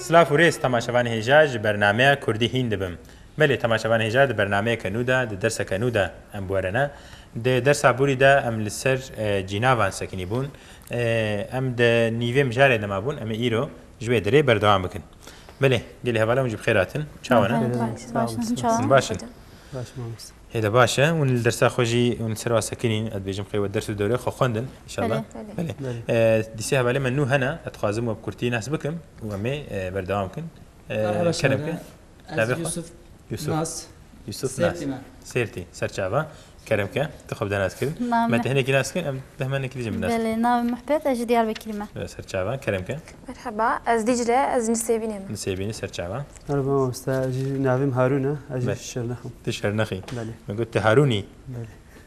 سلاف و ریز تماشاوان هیجاج برنامه کردی هین دبم بله تماشاوان هیجاج برنامه کنودا درس کنودا ام بورنا درس عبوری دا ام لسر جناوان سکنی بون ام د نیوه مجاره دما بون ام ایرو جوی دری بردوام بکن بله گلی هوالا مجب خیراتن چاونا باشن هذا باشا والدرس خوجي ونسروا ساكنين ادبيجم قيوة الدرس الدوري خو خوندن ان شاء الله بله ديسيها بالي منو هنا اتخازم وبكرتي ناس بكم ومي بردوامكن كلامك يوسف ناس سيرتي سرچاوا كلامك تخب دناس كل ما تهنيك ناس كل ام دهمنك لي جم ناس بله نام محبت اجي ديار بكلمه سرچاوا كلامك مرحبا از دجله از نسيبيني سرچاوا مرحبا استاذ ناويم هارون اجي تشرنخي ما قلت هاروني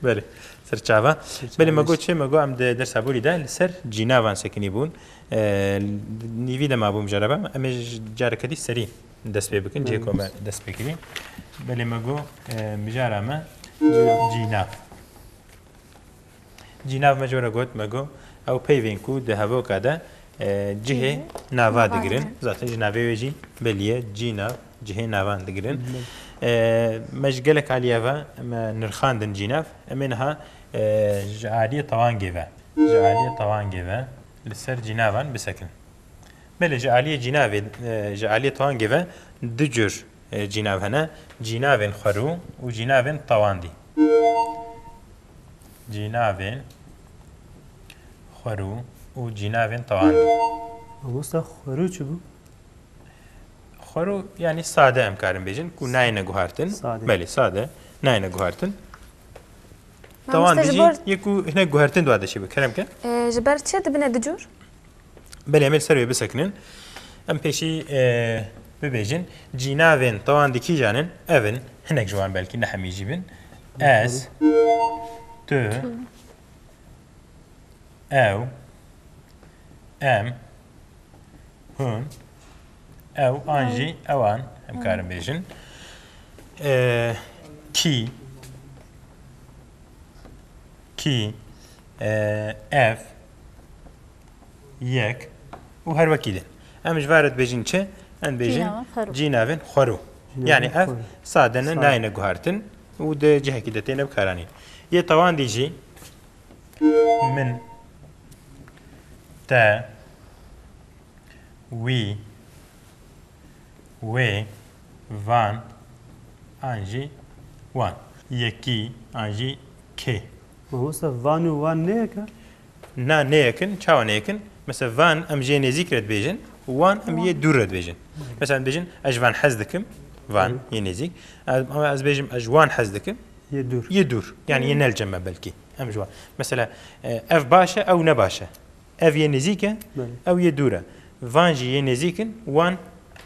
بله سرچاوا بله ما قلت شيء ما قو ام درس ابولي ده سر جناوان سكني بون نيفي ده ما بو مجربه ام جاركدي سري دست پی بکن جه کوم دست بگیریم بله مگو مجارمه جناف مجبور گوت مگو او پیوین کو ده هوا کده جه نوا دگرن ذات جنابه وجی بلیه جناف جه نوان دگرن مشغلك عليها نرخاندن جناف منها جعالية طوان جيفا لسر جنافان بسكن بله جعالیه طوان گیوه دو جور جناف هنه جناف خرو و جناف طوان دی جناف خرو و جناف طوان دی اموستا خرو چه بو؟ خرو یعنی ساده امکارم بیجن کو ناینه گوهارتن بله ساده ناینه گوهارتن طوان دیجی یکو هنه گوهارتن دواده شی بکرم که؟ جبر چه دبنه دو جور؟ بله امیر سروی بسکنن ام پیشی ببیجن جناوین طوان دکی جانن اون هنک جوان بلکی نحمی جیبن از تو او ام هون او آنجی اوان هم کارم بیجن کی اف یک و هر وكيدن ام جوارد بيجين چه ان بيجين جيناوين خرو يعني اف صادنا ناينه غارتن و د جهه كدتين بكاراني ي طوان ديجي من تا وي فان انجي وان يكي انجي كي اموستا وان نيكا نا نيكن چاو نيكن مثلا فان ام جي نزيك رد بيجن وان ام يه دور رد بيجن مثلا بيجن اجوان حزدكم فان ينزيك از بيجم اجوان حزدكم يدور يعني ينال جمع بلكي ام جوان مثلا اف باشا او نباشا اف ينزيك او يدوره فان جي ينزيكن وان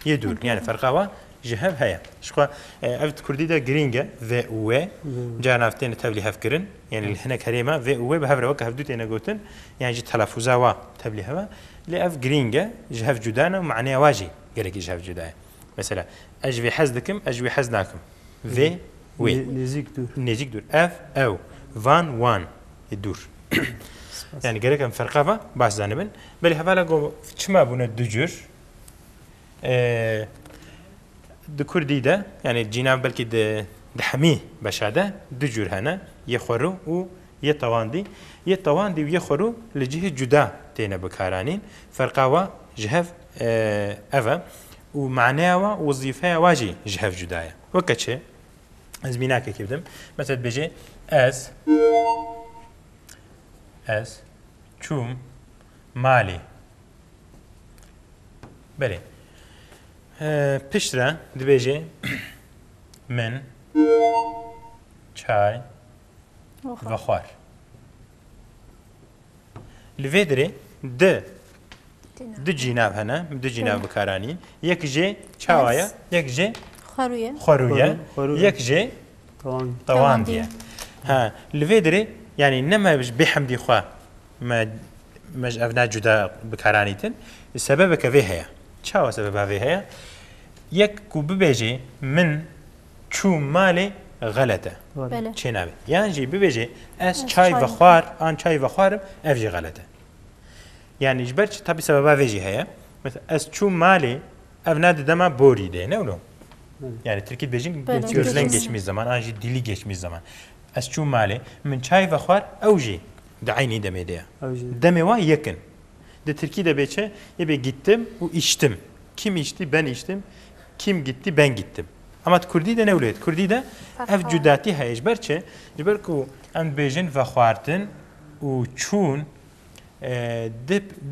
يدور يعني فرقوا جهب هيا شخوا افت كردي دا جرينجا في او جانافتين تبلي هفكرن يعني هناك هريمه في او بهفر وك هفدوت انا قلتن يعني جي تلفظا وا تبلي هوا لاف جرينجا جهف جدانا ومعناه واجي قالك جهف جدانا مثلا اجوي حزدكم اجوي حزناكم في وي نزيك دور اف او فان وان يدور يعني قالك ام فرقه باش زانبن بل هفالا جو چما بونه دوجور د كردي ده يعني الجناب بلكي د حمي بشاده دو جور هنا يخورو و يطواندي ويخورو لجهه جدا تينا بكارانين فرقاوا جهف افا ومعناها وظيفه واجي جهف جدايا وكتشه ازميناك كيبدم مثلا بيجي اس چوم مالي بله پشتره دبیجه من چای و خوار لفیدره دو جناب هنه دو جناب بکارانی یک جه چاوایا یک جه خورویه یک جه طوان دیه ها لفیدره يعني نما بحمدي خوا ما مج افنا جدا بكارانيتن السبب كفيها چاو سبب هي يك كوب بيجي من چو مالي غلطه چنابه يعني جي بيجي اس چاي وخوار ان چاي وخوار افجي غلطه يعني جبرت طبي سبب فيجي هي مثلا اس چو مالي ev nadı dema bori de ne olu? Yani Türkiye bejin Böyle gözlen geçmiş. geçmiş zaman, anji dili geçmiş zaman. Ez çû malê min çay ve xwar ew jî di aynî demê de ye. Demê wan yekin. Di Tirkî de bêçe yê bê gittim û içtim. Kim içti? Ben içtim. Kim gitti? Ben gittim. Ama Kurdî de ne wêt? Kurdî de ev cudatî heye ji ber çi? Ji ber ku em bêjin ve xwartin û çûn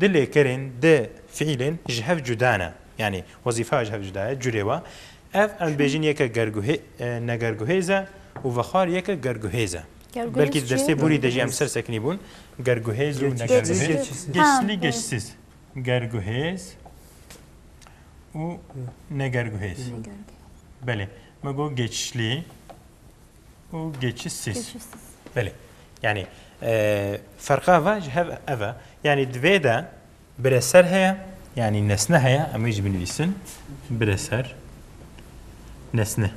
dilê kirin di fiîlên ji hev cudana. Yani wezîfa ji hev cudaya curê wa. Ev em bêjin yeke negerguhêze û vexwar yeke gerguhêze. Belki destê borî de jî em ser sekinî bûn. Gerguhêz û negerguhêz. Geçişli geçsiz. Gerguhêz û negerguhêz. Belê. Me got geçişli û geçişsiz. Belê. Yani ferqa ve ji hev ev. Yani divê de bireser heye. Yani nesne heye. Em jî binivîsin. Bireser. Nesne.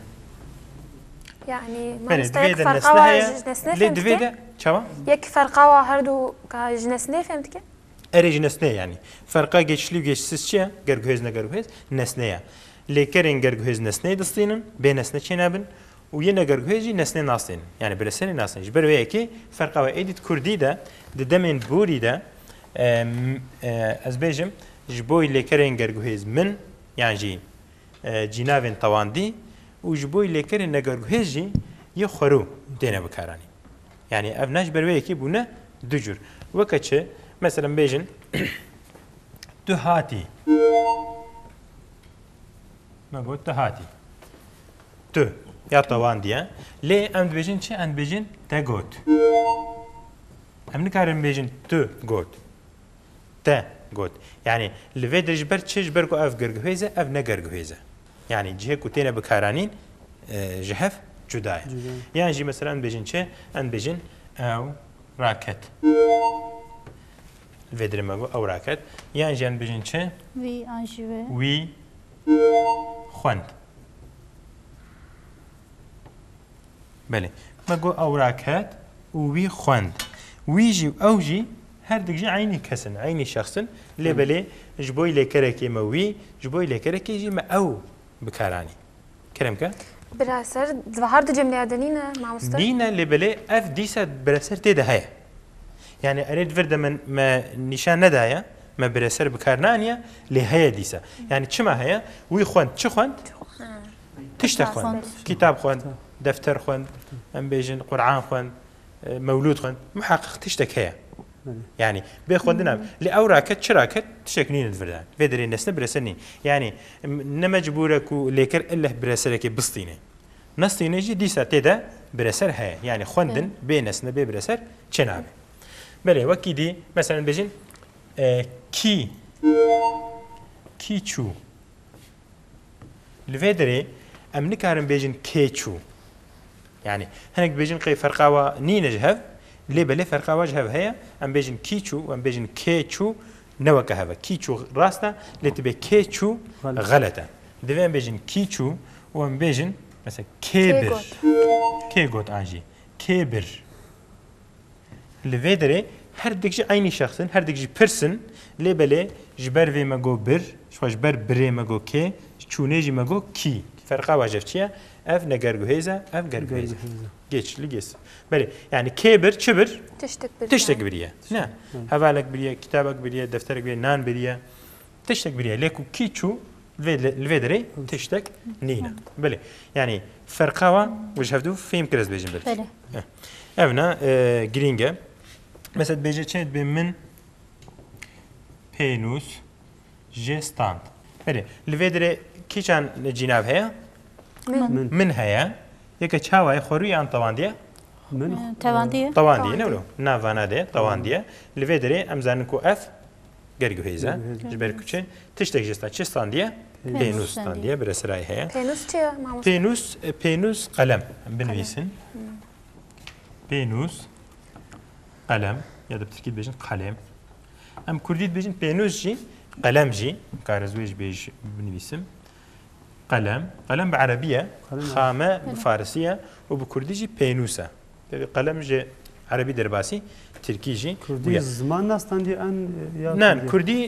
يعني ما بله مستيك دویده فرقا نسنه هيا وجنسنه لي فهمت دویده چاوا يك فرقا وهردو كجنسنه فهمت كي اريج nesne yani farka geçişli geçişsiz çiye gergöz ne gergöz nesneye lekerin gergöz nesneye distinin be nesne çenabın و yine gergöz nesne nasın yani biresene nasın jiber ve ki farka ve edit kurdi de demin buri de azbejim jiboy lekerin gergöz min yani cinavin tawandi و جبوی لیکر نگرگوهجی یه خورو دینه بکارانی یعنی اف نش بروی کی بونه دو جور وکچه مثلا بیجن تو هاتی ما گفت تو هاتی تو یا توان دیه لی ام بیجن چه ام بیجن تا گوت ام نکارم بیجن تو گوت تا گوت یعنی لوی درج بر چش برگو اف گرگوهیزه اف نگرگوهیزه يعني جهه كوتينا بكارانين جهف جداية يعني جي مثلا بيجن شيء ان بيجن او راكت الفيدر ماغو او راكت يعني جي ان بيجن شيء وی آنجوه وي خوند بله ماغو او راكت وي خوند ويجي او جي هر دقيقة عيني كسن عيني شخص اللي بلي جبوي لكركي ما وي جبوي لكركي يجي ما او بكاراني كلامك براسر ظهرت جملة دنينا مع مستر دينا اللي بلي اف ديسا براسر تيدا هيا يعني اريد فرد من ما نشان ندايا ما براسر بكارنانيا لهيا ديسا يعني تشما هيا وي خوند تش خوند تشتا خوند كتاب خوند دفتر خوند ام بيجن قرآن خوند مولود خوند محقق تشتك هيا يعني بيخوندنا لأوراكت شراكت تشكنين الفردان فيدري الناس برسني يعني نمجبورك ليكر إلا برسلك بسطيني نسطيني جي دي ساتيدا برسر هاي يعني خوندن بين ناس نبي برسر شنابه بله وكي دي مثلا بيجين كي تشو الفيدري أم نكارن بيجين كي تشو يعني هناك بيجين قي فرقاوة نين جهف ليه بلي فرقا وجهه هي ام بيجن كيتشو وام بيجن كيتشو نوكا هذا كيتشو راستا لتبي كيتشو غلطه دفين بيجن كيتشو وام بيجن مثلا كيبر كيغوت انجي كيبر لفيدري هر دقيقه عيني شخص هر دقيقه بيرسون ليه بلي جبر في ماغو بر شو جبر بري ماغو كي چونيجي ماغو كي فرقا وجهه چيا اف نگرگوهيزا اف گرگوهيزا geç ligesi. Böyle yani kebir, çibir tiştek biriye. Ne? Havalek biriye, kitabak biriye, defterek biriye, nan biriye. Tiştek biriye. Leku kiçu الفيدري تشتك نينا. böyle yani فرقاوا وش هفدو فيم كرز بيجن بلد. evna gringe. Mesela beje çet be min penus gestant. böyle الفيدري kiçan cinav heye? من هيا يك تشاوي خوري عن طواندية من طواندية نقولوا نافانا دي طواندية لفيدري أمزانكو أف جرجو هيزا جبركو شيء تشتكي جستا تشستاندية بينوس تاندية برسراي هيا بينوس تيا مع بينوس قلم بنويسن بينوس قلم يا ده بتركيب بيجن قلم أم كرديت بيجن بينوس جي قلم جي كارزويج بيج بنويسم قلم بعربية خامة بفارسية وبكرديجي بينوسة قلم جي عربی درباسی ترکی جی کردی زمان نستاندی ان یا نه کردی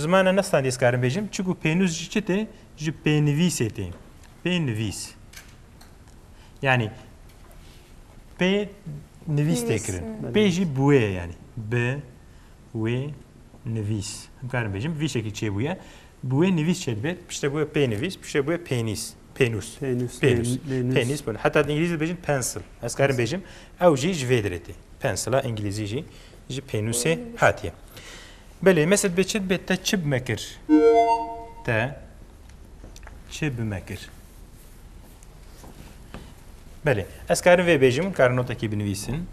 زمان نستاندی اسکارم بیجم چگو پینوز جی چته جی پینویسه تی پینویس yani P nivîs têkirin. P jî bûye yani. B, wê, nivîs. Em karin bêjim vî şekî çêbûye. Bûye nivîs çêdibêt, pişte bûye pê nivîs, pişte bûye pênîs. Pênûs. Pênûs bûn. Heta İngilîzî bêjin pencil. Ez karin bêjim ew jî ji vê dirêtê. Pencila İngilîzî jî ji pênûsê hatiye. Belê mesed bê çi bê te çi bimekir? Te çi bimekir? Belê, ez karim vê bêjim, karin notekî binivîsin.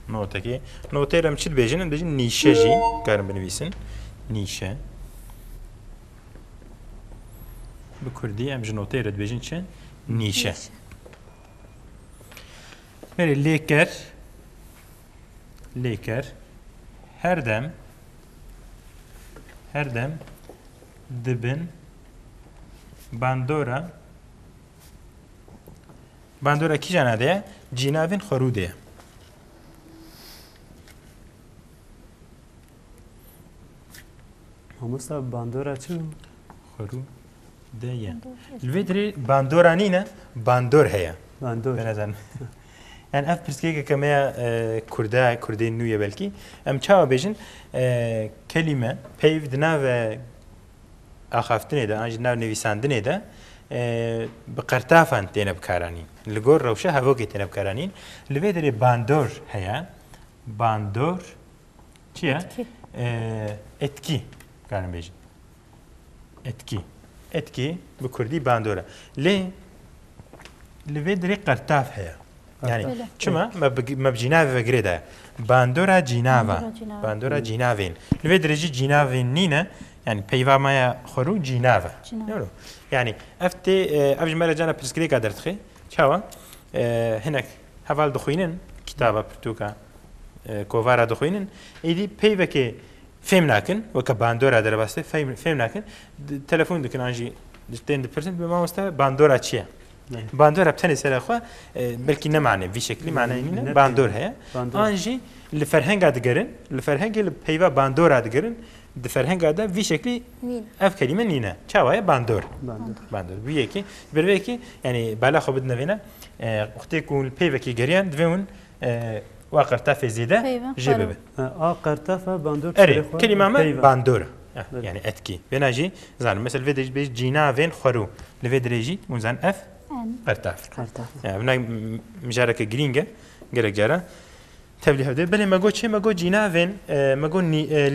Notekî. Notê re em çi dibêjin? Em bêjin nîşe jî karin binivîsin. Nîşe. Bi Kurdî em ji notê re dibêjin çi? Nîşe. Belê, lêker. Lêker. Her dem dibin bandora bandora kîjana de ye? Cînavên xwerû de ye. Mamosta bandora çi? Xwerû de ye. Li vê dirê bandora nîne, bandor heye. Bandor. Benezan. Yani ev pirskêkeke me ya Kurdê nû ye belkî. Em çawa bêjin kelîme peyv di navê axaftinê de an jî nav nivîsandinê de bi qertafan têne bikaranîn. Li gor rewşa hevokê têne bikaranîn. Li vê dirê bandor heye. Bandor çi ye? Etkî karin bêjin. Etkî. Etkî bi Kurdî bandor e. Lê li vê dirê qertaf heye. Yani çima me bi cînavê vegirê de bandora cînava. Bandora cînavên. Li vê dirê jî cînavên nîne yani peyva maya xwerû cînava. Yani ev tê ev ji me re cana pirsgirêka derdixe çawa hinek heval dixwînin kitaba pirtûka kovara dixwînin êdî peyvekê fêm nakin weke bandora derbasî fêm nakin telefon dikin an jî tên dipirsin bi mamoste bandora çi ye? Bandor hep tenê sera xwe belkî nemane vî şeklî manayê nîne bandor heye. An jî li ferhenga digerin, li ferhengê li peyva bandora digerin, di ferhenga de vî şeklî ev kelîme nîne. Çawa ye bandor. Bandor. Vî yekî, bir vê yekî yani bala xwe bidinevîne wextê ku li peyvekî geriyan divê hûn wa qertafê zêde jê bibe. A qertafa bandor. Erê, kelîma me bandor. Yani etkî. Bêhna jî zanim. Mesela li vê dirê bêj cînavên xwerû. Li vê dirê jî hûn zan ev قرتاف يعني بنا مجارك جرينجا جرك جرا تبلي هذا بل ما قلت شيء ما قلت جنافين ما قلت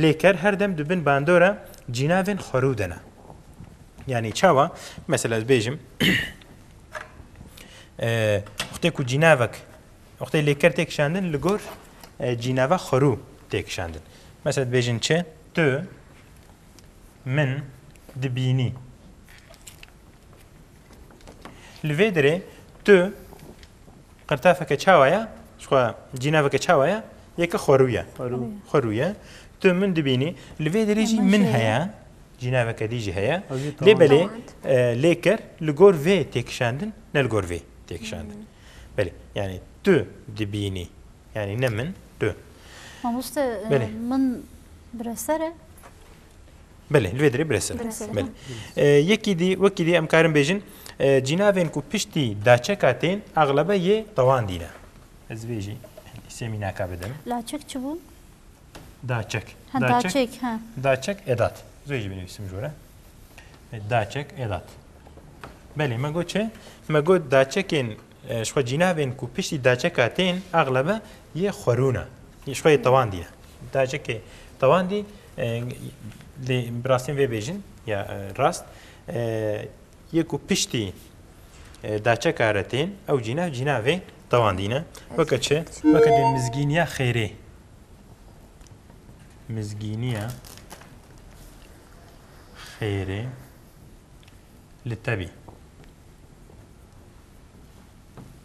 ليكر هر دم دبن باندورا جنافين خرودنا يعني شوا مثلا بيجم وقتك جنافك وقت ليكر تك شاندن لجور جنافا خرو تك شاندن مثلا بيجن شيء تو من دبيني li vê dirê tu qertafeke çawa ye xwe cînaveke çawa ye yeke xwerû ye xwerû ye tu min dibînî li vê dirê jî min heye cînaveke dî jî heye lê belê lêker li gor vê têkişandin ne li gor vê têkişandin belê yani tu dibînî yani ne min tu Mamoste min biresere belê li vê dirê bireser belê yekî dî wekî dî em karin bêjin cînavên ku piştî daçeka tên aglebe yê tawan dîne. Ez vê jî îsêmî naka bidim. Laçek çi bûn? Daçek. Daçek. Daçek edat. Zê jî binivîsim jûre. Daçek edat. Belê me got çi? Me got daçekên ji xwe cînavên ku piştî daçeka tên aglebe yê xwerû ne. Ji xwe yê tawan dîne. Daçekê tawan dî lê rastîn vê bêjin ya rast یکو پشتی داچکا رتین او جناوی تواندینه وکه چه؟ وکه دی مزگینیا خیره مزگینیا خیره لطبی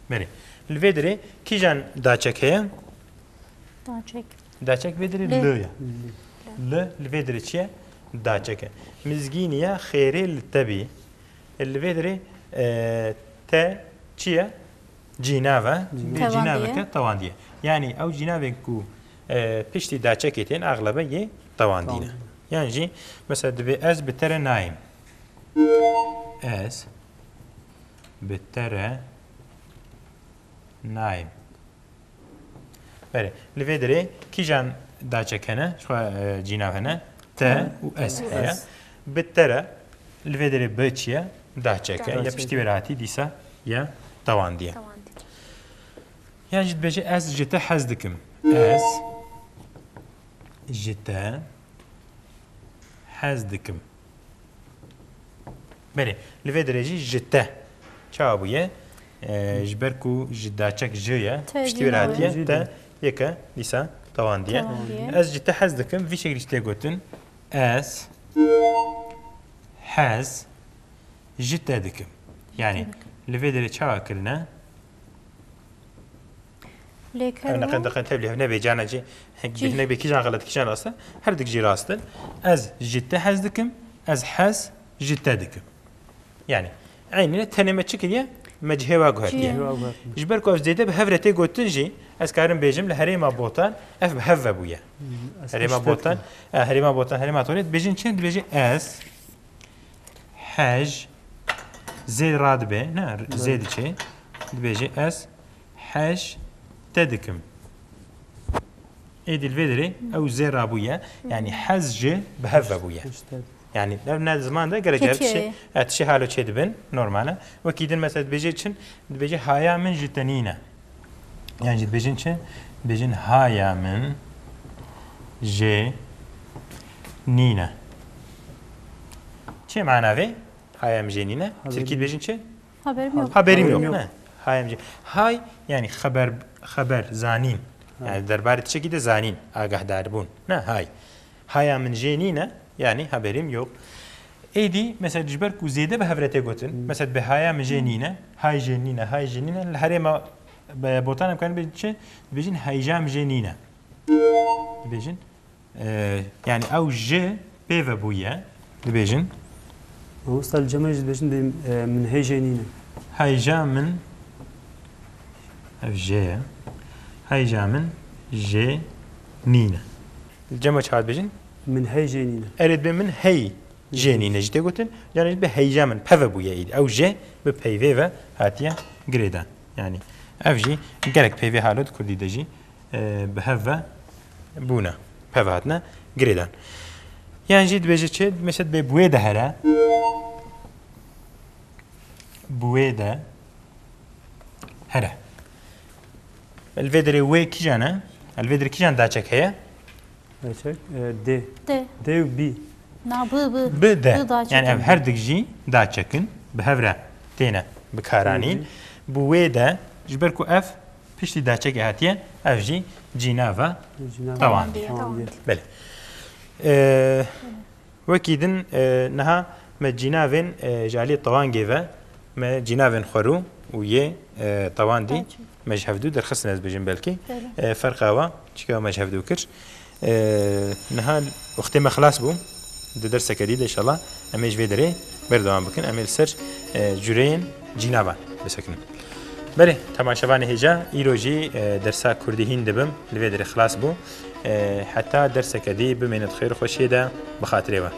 بری الوی داری کی جان داچک هیا؟ داچک وی داری لویا الوی داری چیه؟ داچکه مزگینیا خیره لطبی اللي في دري تا چیه جیناوە تەواندیە. جیناوەکە تەواندیە یعنی ئەو جیناوێک و پشتی داچەکێتێن ئاغلبە یێ تەواندینە یانجی مەسە دەبێ ئەس بتەرە نایم ئەس بتەرە نایم بەێ لەوێ دەرێ کیژان داچەکەنە جیناو هەنە تە و ئەس هەیە بتەرە لەوێ دەرێ بە چییە داچەکە یا پشتی وێراتی دیسە یا تەواندیە یانجیت بێژێ ئەس ژتە حەز دکم ئەس ژتە حەز دکم بەێ لەوێ دەرێژی ژتە چاوا بووە ji ber ku ji daçek jêye piştî wê hatiye te yeke dîsa tewandiye ez jî te hez dikim vî şeklî tê gotin ez hez ji te dikim yani li vê derê çawa kirine neqen tevlî hevne bê cana cî hekbîne bê kîjan xelet kîjan rast e her dik jî rast in ez ji te hez dikim ez hez ji te dikim yani aynî tenême çi kiriye مجهوا گوهریه جبر کو زیده به هفرته گوتن جی از کارم بیجم له هریما بوتان اف به هف بویا هریما بوتان هریما تولید بیجن چند بیجی اس حج زید راد به نه زید چی بیجی اس حج تدکم ایدل ویدری او زیر رابویا یعنی حج به هف بویا yani ne zaman da gelecek şey etşi halı çedibin normale ve kidin mesela beje için beje hayamin jitenine yani bejin için bejin hayamin j nina çe manavi hayam jenine Türkiye bejin çe haberim yok ne hayam j hay yani haber zanin yani derbar çekide zanin agahdar bun ne hay hayamin jenine yani haberim yok. Eydi mesela ciber ku zede be havrete gotin. Mesela be hayam jenine, hay jenine, harema botanım kan bejin hayjam jenine. Bejin yani ev j peve buya. Bejin. Ustal cemaj bejin de min hay jenine. Hayjamın ev j hayjamın jenine. Cemaj had bejin من هي جنينة أريد من هي جنينة جدي قلتن يعني بهيجا من بفا بويا إيد أو جي ببيفا هاتيا جريدان يعني أفجي جالك بيفا هالود كردي دجي بهفا بونا بفا هاتنا جريدان يعني جيد بيجي تشد مثل ببويدا هلا بويدا هلا الفيدري وي كيجانا الفيدري كيجان داچك هي D و B. B de. Yani ev her dikji da çekin. Bi hevre tene bikaranîn. Bu wê de ji ber ku ev piştî da çekê hatiye ev jî cînava tewandiye. Bele. Wekî din niha me cînavên jalî tewangê ve me cînavên xwerû û yê tewandî me ji hevdû derxistin ez bêjim belkî. Ferqa wa çika me ji hevdû kir. نهال وقتی ما خلاص بوم درس جديد إن شاء الله أميج فيدري بردوام بكن أميل سر جورين جنابان بسكن بله طبعا شبان هجا إيروجي درسا كرديين دبم لفيدري خلاص بو حتى درس جديد بمن الخير خوشيدا بخاطري